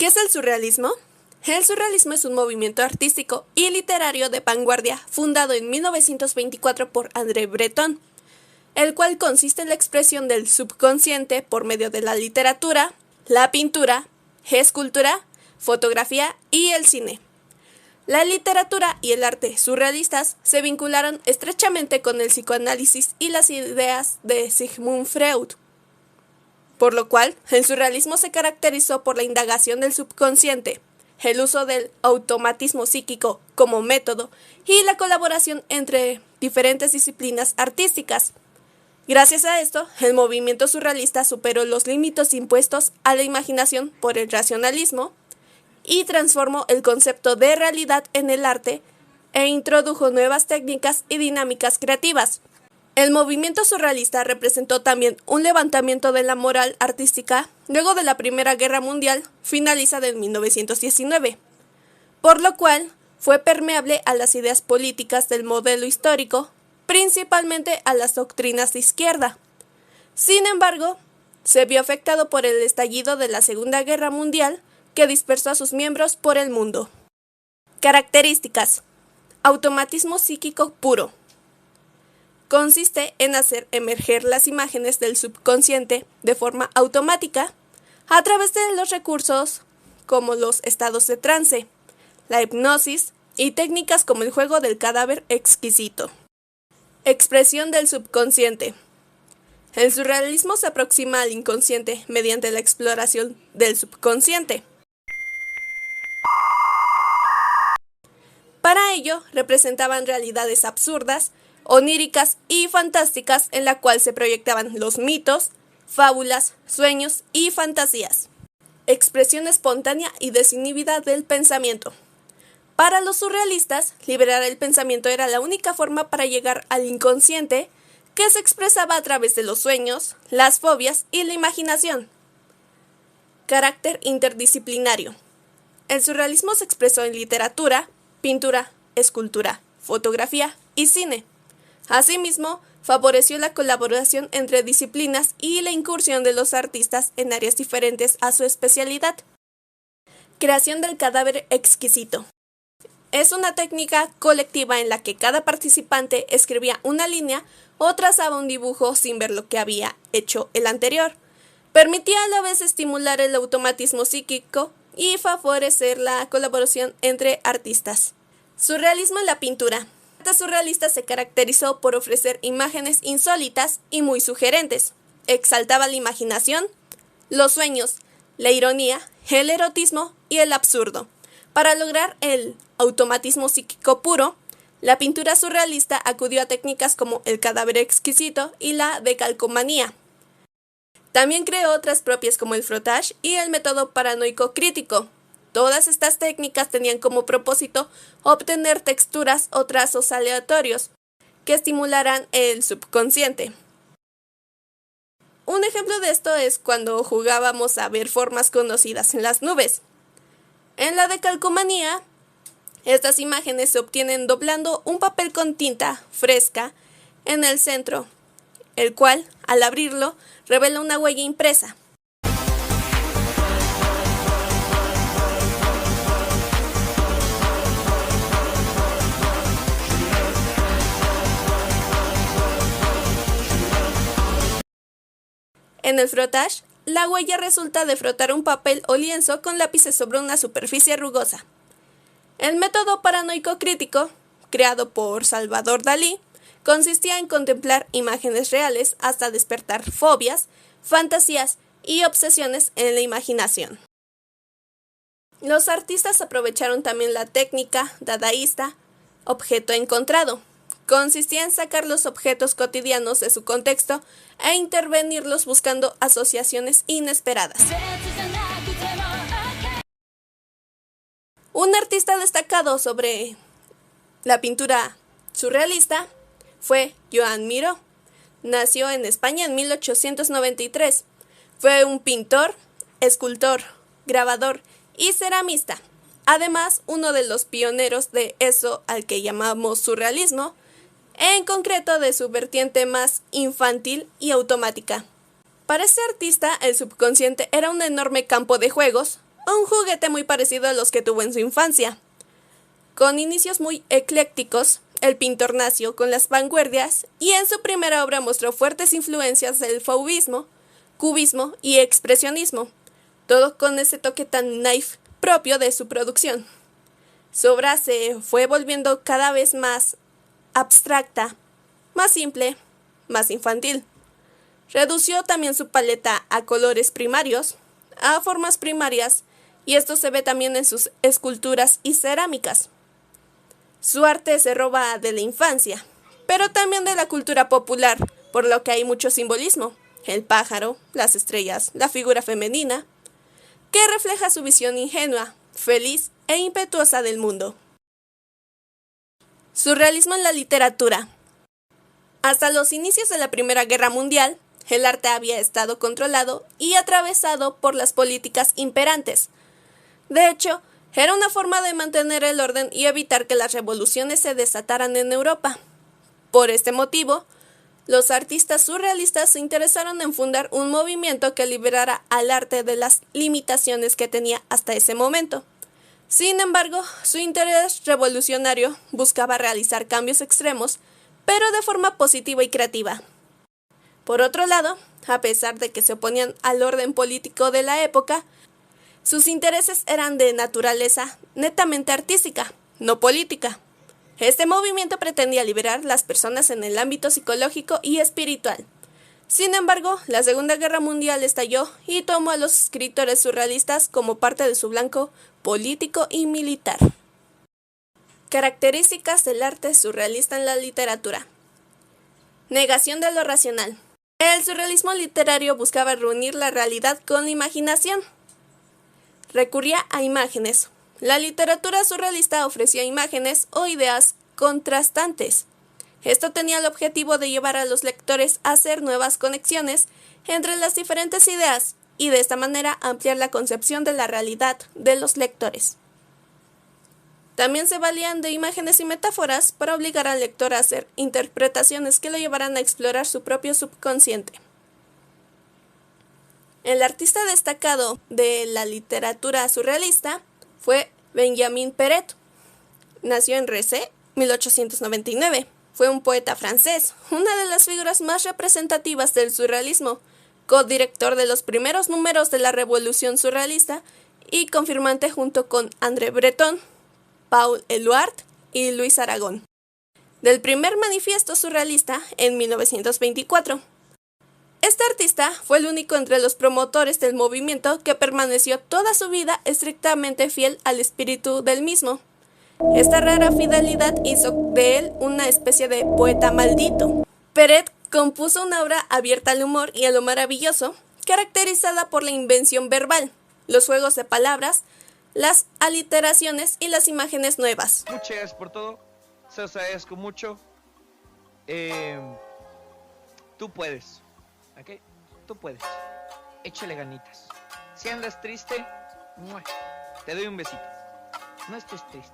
¿Qué es el surrealismo? El surrealismo es un movimiento artístico y literario de vanguardia fundado en 1924 por André Breton, el cual consiste en la expresión del subconsciente por medio de la literatura, la pintura, escultura, fotografía y el cine. La literatura y el arte surrealistas se vincularon estrechamente con el psicoanálisis y las ideas de Sigmund Freud, por lo cual el surrealismo se caracterizó por la indagación del subconsciente, el uso del automatismo psíquico como método y la colaboración entre diferentes disciplinas artísticas. Gracias a esto, el movimiento surrealista superó los límites impuestos a la imaginación por el racionalismo y transformó el concepto de realidad en el arte e introdujo nuevas técnicas y dinámicas creativas. El movimiento surrealista representó también un levantamiento de la moral artística luego de la Primera Guerra Mundial, finalizada en 1919, por lo cual fue permeable a las ideas políticas del modelo histórico, principalmente a las doctrinas de izquierda. Sin embargo, se vio afectado por el estallido de la Segunda Guerra Mundial, que dispersó a sus miembros por el mundo. Características: automatismo psíquico puro. Consiste en hacer emerger las imágenes del subconsciente de forma automática a través de los recursos como los estados de trance, la hipnosis y técnicas como el juego del cadáver exquisito. Expresión del subconsciente. El surrealismo se aproxima al inconsciente mediante la exploración del subconsciente. Para ello, representaban realidades absurdas, oníricas y fantásticas en la cual se proyectaban los mitos, fábulas, sueños y fantasías. Expresión espontánea y desinhibida del pensamiento. Para los surrealistas, liberar el pensamiento era la única forma para llegar al inconsciente, que se expresaba a través de los sueños, las fobias y la imaginación. Carácter interdisciplinario. El surrealismo se expresó en literatura, pintura, escultura, fotografía y cine. Asimismo, favoreció la colaboración entre disciplinas y la incursión de los artistas en áreas diferentes a su especialidad. Creación del cadáver exquisito. Es una técnica colectiva en la que cada participante escribía una línea o trazaba un dibujo sin ver lo que había hecho el anterior. Permitía a la vez estimular el automatismo psíquico y favorecer la colaboración entre artistas. Surrealismo en la pintura. El arte surrealista se caracterizó por ofrecer imágenes insólitas y muy sugerentes. Exaltaba la imaginación, los sueños, la ironía, el erotismo y el absurdo. Para lograr el automatismo psíquico puro, la pintura surrealista acudió a técnicas como el cadáver exquisito y la decalcomanía. También creó otras propias como el frottage y el método paranoico crítico. Todas estas técnicas tenían como propósito obtener texturas o trazos aleatorios que estimularan el subconsciente. Un ejemplo de esto es cuando jugábamos a ver formas conocidas en las nubes. En la decalcomanía, estas imágenes se obtienen doblando un papel con tinta fresca en el centro, el cual, al abrirlo, revela una huella impresa. En el frottage, la huella resulta de frotar un papel o lienzo con lápices sobre una superficie rugosa. El método paranoico crítico, creado por Salvador Dalí, consistía en contemplar imágenes reales hasta despertar fobias, fantasías y obsesiones en la imaginación. Los artistas aprovecharon también la técnica dadaísta, objeto encontrado. Consistía en sacar los objetos cotidianos de su contexto e intervenirlos buscando asociaciones inesperadas. Un artista destacado sobre la pintura surrealista fue Joan Miró. Nació en España en 1893. Fue un pintor, escultor, grabador y ceramista. Además, uno de los pioneros de eso al que llamamos surrealismo, en concreto de su vertiente más infantil y automática. Para este artista, el subconsciente era un enorme campo de juegos, o un juguete muy parecido a los que tuvo en su infancia. Con inicios muy eclécticos, el pintor nació con las vanguardias y en su primera obra mostró fuertes influencias del fauvismo, cubismo y expresionismo, todo con ese toque tan naif propio de su producción. Su obra se fue volviendo cada vez más abstracta, más simple, más infantil. Redució también su paleta a colores primarios, a formas primarias, y esto se ve también en sus esculturas y cerámicas. Su arte se roba de la infancia, pero también de la cultura popular, por lo que hay mucho simbolismo: el pájaro, las estrellas, la figura femenina, que refleja su visión ingenua, feliz e impetuosa del mundo. Surrealismo en la literatura. Hasta los inicios de la Primera Guerra Mundial, el arte había estado controlado y atravesado por las políticas imperantes. De hecho, era una forma de mantener el orden y evitar que las revoluciones se desataran en Europa. Por este motivo, los artistas surrealistas se interesaron en fundar un movimiento que liberara al arte de las limitaciones que tenía hasta ese momento. Sin embargo, su interés revolucionario buscaba realizar cambios extremos, pero de forma positiva y creativa. Por otro lado, a pesar de que se oponían al orden político de la época, sus intereses eran de naturaleza netamente artística, no política. Este movimiento pretendía liberar las personas en el ámbito psicológico y espiritual. Sin embargo, la Segunda Guerra Mundial estalló y tomó a los escritores surrealistas como parte de su blanco político y militar. Características del arte surrealista en la literatura. Negación de lo racional. El surrealismo literario buscaba reunir la realidad con la imaginación. Recurría a imágenes. La literatura surrealista ofrecía imágenes o ideas contrastantes. Esto tenía el objetivo de llevar a los lectores a hacer nuevas conexiones entre las diferentes ideas y de esta manera ampliar la concepción de la realidad de los lectores. También se valían de imágenes y metáforas para obligar al lector a hacer interpretaciones que lo llevaran a explorar su propio subconsciente. El artista destacado de la literatura surrealista fue Benjamin Perret. Nació en Rece, 1899. Fue un poeta francés, una de las figuras más representativas del surrealismo, codirector de los primeros números de la Revolución Surrealista y confirmante junto con André Breton, Paul Eluard y Luis Aragón, del primer manifiesto surrealista en 1924. Este artista fue el único entre los promotores del movimiento que permaneció toda su vida estrictamente fiel al espíritu del mismo. Esta rara fidelidad hizo de él una especie de poeta maldito. Perret compuso una obra abierta al humor y a lo maravilloso, caracterizada por la invención verbal, los juegos de palabras, las aliteraciones y las imágenes nuevas. Muchas gracias por todo, se os agradezco mucho. Tú puedes, ¿ok? Tú puedes. Échale ganitas. Si andas triste, te doy un besito. No estés triste.